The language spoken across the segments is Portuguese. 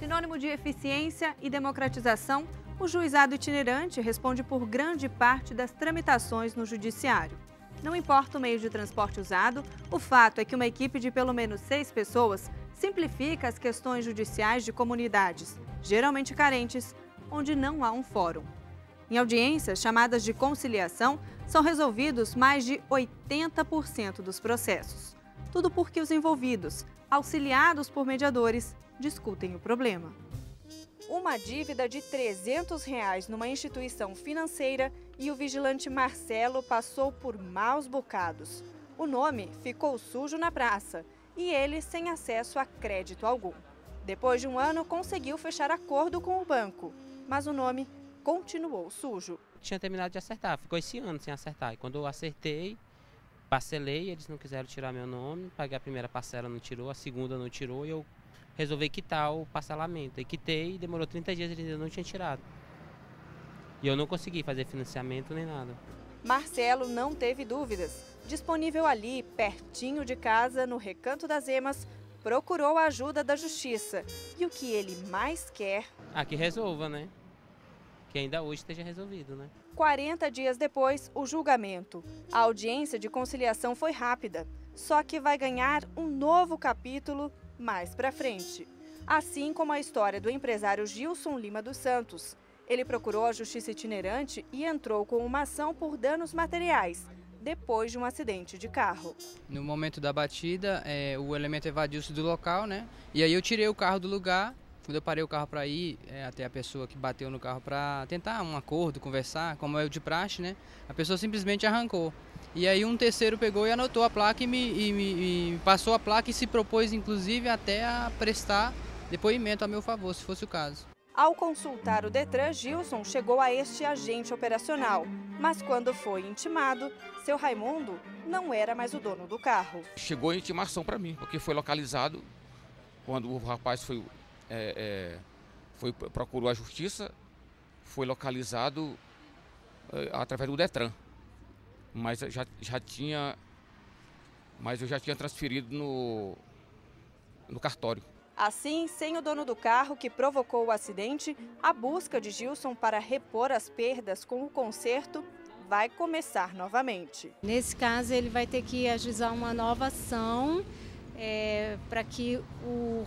Sinônimo de eficiência e democratização, o juizado itinerante responde por grande parte das tramitações no judiciário. Não importa o meio de transporte usado, o fato é que uma equipe de pelo menos 6 pessoas simplifica as questões judiciais de comunidades, geralmente carentes, onde não há um fórum. Em audiências chamadas de conciliação, são resolvidos mais de 80% dos processos. Tudo porque os envolvidos, auxiliados por mediadores, discutem o problema. Uma dívida de R$ 300 numa instituição financeira e o vigilante Marcelo passou por maus bocados. O nome ficou sujo na praça e ele sem acesso a crédito algum. Depois de um ano, conseguiu fechar acordo com o banco, mas o nome continuou sujo. Tinha terminado de acertar, ficou esse ano sem acertar. E quando eu acertei, parcelei, eles não quiseram tirar meu nome, paguei a primeira parcela, não tirou, a segunda não tirou e eu resolvi quitar o parcelamento. E quitei, demorou 30 dias, eles ainda não tinham tirado. E eu não consegui fazer financiamento nem nada. Marcelo não teve dúvidas. Disponível ali, pertinho de casa, no Recanto das Emas, procurou a ajuda da Justiça. E o que ele mais quer... Que resolva, né? Que ainda hoje esteja resolvido, né? 40 dias depois, o julgamento. A audiência de conciliação foi rápida, só que vai ganhar um novo capítulo mais pra frente. Assim como a história do empresário Gilson Lima dos Santos. Ele procurou a Justiça itinerante e entrou com uma ação por danos materiais, depois de um acidente de carro. No momento da batida, o elemento evadiu-se do local, né? E aí eu tirei o carro do lugar. Quando eu parei o carro para ir até a pessoa que bateu no carro para tentar um acordo, conversar, como é o de praxe, né? A pessoa simplesmente arrancou. E aí um terceiro pegou e anotou a placa e me passou a placa e se propôs, inclusive, até a prestar depoimento a meu favor, se fosse o caso. Ao consultar o Detran, Gilson chegou a este agente operacional. Mas quando foi intimado, seu Raimundo não era mais o dono do carro. Chegou a intimação para mim, porque foi localizado quando o rapaz procurou a Justiça, foi localizado através do Detran. Mas eu já tinha transferido no cartório. Assim, sem o dono do carro que provocou o acidente, a busca de Gilson para repor as perdas com o conserto vai começar novamente. Nesse caso, ele vai ter que ajuizar uma nova ação para que o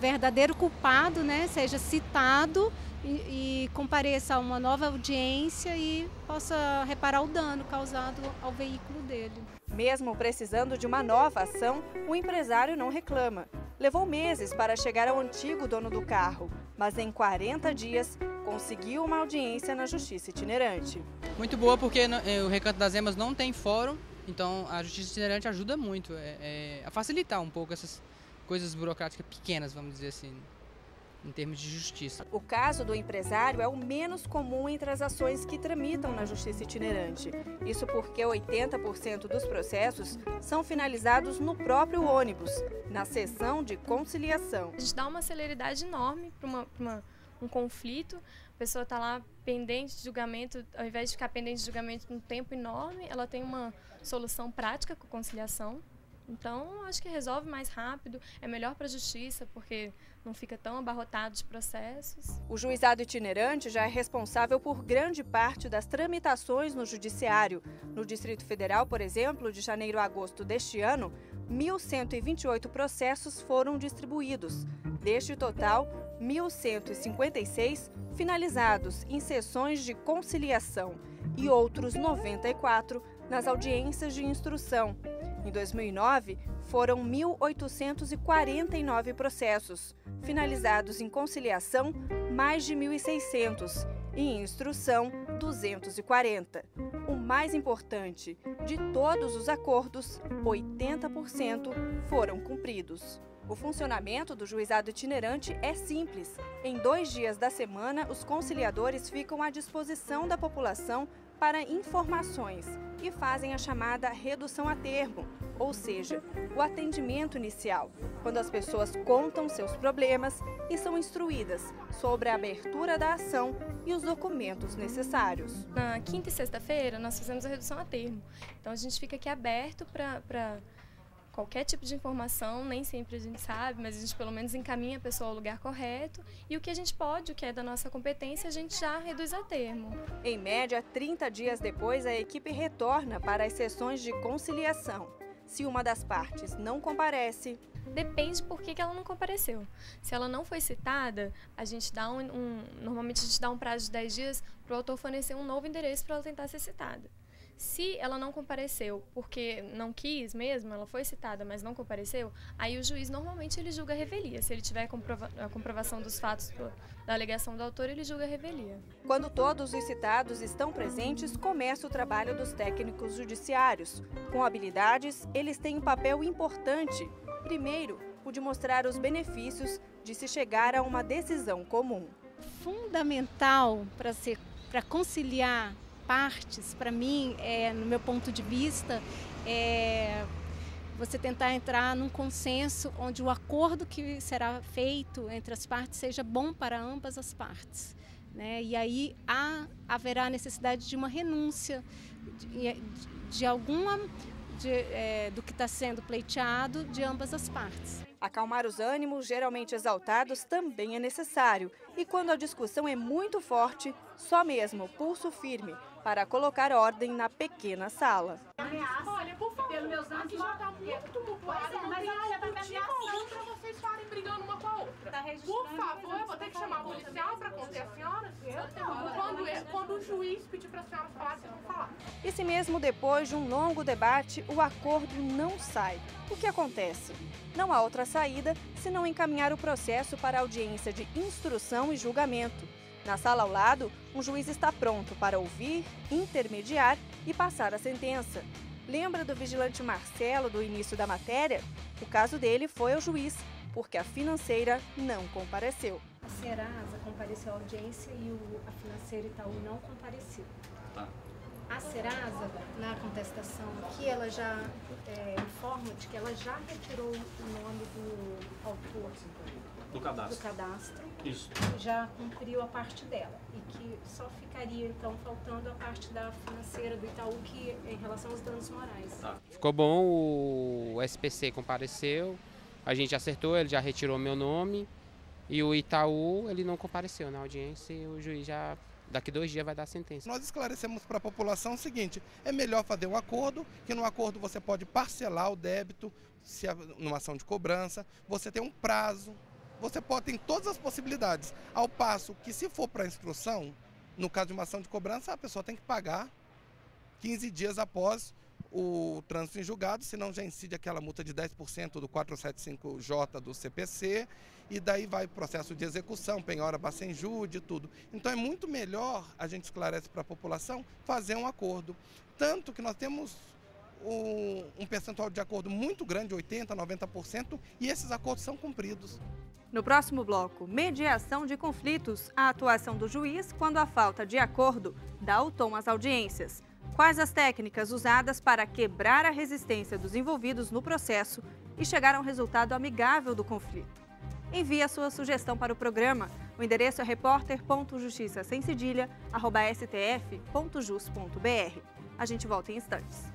verdadeiro culpado, né, seja citado e compareça a uma nova audiência e possa reparar o dano causado ao veículo dele. Mesmo precisando de uma nova ação, o empresário não reclama. Levou meses para chegar ao antigo dono do carro, mas em 40 dias conseguiu uma audiência na Justiça itinerante. Muito boa porque o Recanto das Emas não tem fórum, então a Justiça itinerante ajuda muito a facilitar um pouco essas coisas burocráticas pequenas, vamos dizer assim, em termos de justiça. O caso do empresário é o menos comum entre as ações que tramitam na Justiça itinerante. Isso porque 80% dos processos são finalizados no próprio ônibus, na sessão de conciliação. A gente dá uma celeridade enorme para um conflito. A pessoa está lá pendente de julgamento, ao invés de ficar pendente de julgamento um tempo enorme, ela tem uma solução prática com conciliação. Então, acho que resolve mais rápido, é melhor para a Justiça, porque não fica tão abarrotado de processos. O juizado itinerante já é responsável por grande parte das tramitações no Judiciário. No Distrito Federal, por exemplo, de janeiro a agosto deste ano, 1.128 processos foram distribuídos. Deste total, 1.156 finalizados em sessões de conciliação e outros 94 nas audiências de instrução. Em 2009, foram 1.849 processos, finalizados em conciliação, mais de 1.600, e em instrução, 240. O mais importante, de todos os acordos, 80% foram cumpridos. O funcionamento do juizado itinerante é simples. Em 2 dias da semana, os conciliadores ficam à disposição da população para informações e fazem a chamada redução a termo, ou seja, o atendimento inicial, quando as pessoas contam seus problemas e são instruídas sobre a abertura da ação e os documentos necessários. Na quinta e sexta-feira, nós fizemos a redução a termo. Então, a gente fica aqui aberto para qualquer tipo de informação, nem sempre a gente sabe, mas a gente pelo menos encaminha a pessoa ao lugar correto. E o que a gente pode, o que é da nossa competência, a gente já reduz a termo. Em média, 30 dias depois, a equipe retorna para as sessões de conciliação. Se uma das partes não comparece... Depende por que ela não compareceu. Se ela não foi citada, a gente dá normalmente a gente dá um prazo de 10 dias para o autor fornecer um novo endereço para ela tentar ser citada. Se ela não compareceu porque não quis mesmo, ela foi citada, mas não compareceu, aí o juiz normalmente ele julga a revelia. Se ele tiver a comprovação dos fatos da alegação do autor, ele julga a revelia. Quando todos os citados estão presentes, começa o trabalho dos técnicos judiciários. Com habilidades, eles têm um papel importante. Primeiro, o de mostrar os benefícios de se chegar a uma decisão comum. Fundamental para conciliar partes, para mim, no meu ponto de vista, é você tentar entrar num consenso onde o acordo que será feito entre as partes seja bom para ambas as partes, né? E aí haverá a necessidade de uma renúncia do que está sendo pleiteado de ambas as partes. Acalmar os ânimos, geralmente exaltados, também é necessário. E quando a discussão é muito forte, só mesmo pulso firme para colocar ordem na pequena sala. Olha, por favor, pelo meus anos já está muito tumultuado, mas olha, vai ter motivo para vocês estarem brigando uma com a outra. Por favor, eu vou ter que chamar o policial para conter a senhora. Quando o juiz pedir para a senhora falar, vocês vão falar. E se mesmo depois de um longo debate, o acordo não sai, o que acontece? Não há outra saída senão encaminhar o processo para a audiência de instrução e julgamento. Na sala ao lado, um juiz está pronto para ouvir, intermediar e passar a sentença. Lembra do vigilante Marcelo do início da matéria? O caso dele foi ao juiz, porque a financeira não compareceu. A Serasa compareceu à audiência e a financeira Itaú não compareceu. A Serasa, na contestação aqui, ela já informa de que ela já retirou o nome do autor do cadastro. Isso. Já cumpriu a parte dela e que só ficaria então faltando a parte da financeira do Itaú que em relação aos danos morais. Ficou bom, o SPC compareceu, a gente acertou, ele já retirou meu nome e o Itaú ele não compareceu na audiência e o juiz já daqui 2 dias vai dar a sentença. Nós esclarecemos para a população o seguinte, é melhor fazer um acordo, que no acordo você pode parcelar o débito, se numa ação de cobrança, você tem um prazo, você tem todas as possibilidades. Ao passo que se for para instrução, no caso de uma ação de cobrança, a pessoa tem que pagar 15 dias após o trânsito em julgado, senão já incide aquela multa de 10% do 475J do CPC, e daí vai o processo de execução, penhora, bacenjude e tudo. Então é muito melhor, a gente esclarece para a população, fazer um acordo. Tanto que nós temos um percentual de acordo muito grande, 80%, 90%, e esses acordos são cumpridos. No próximo bloco, mediação de conflitos, a atuação do juiz quando a falta de acordo dá o tom às audiências. Quais as técnicas usadas para quebrar a resistência dos envolvidos no processo e chegar a um resultado amigável do conflito? Envie a sua sugestão para o programa. O endereço é repórter.justiçacemcedilha@stf.jus.br. A gente volta em instantes.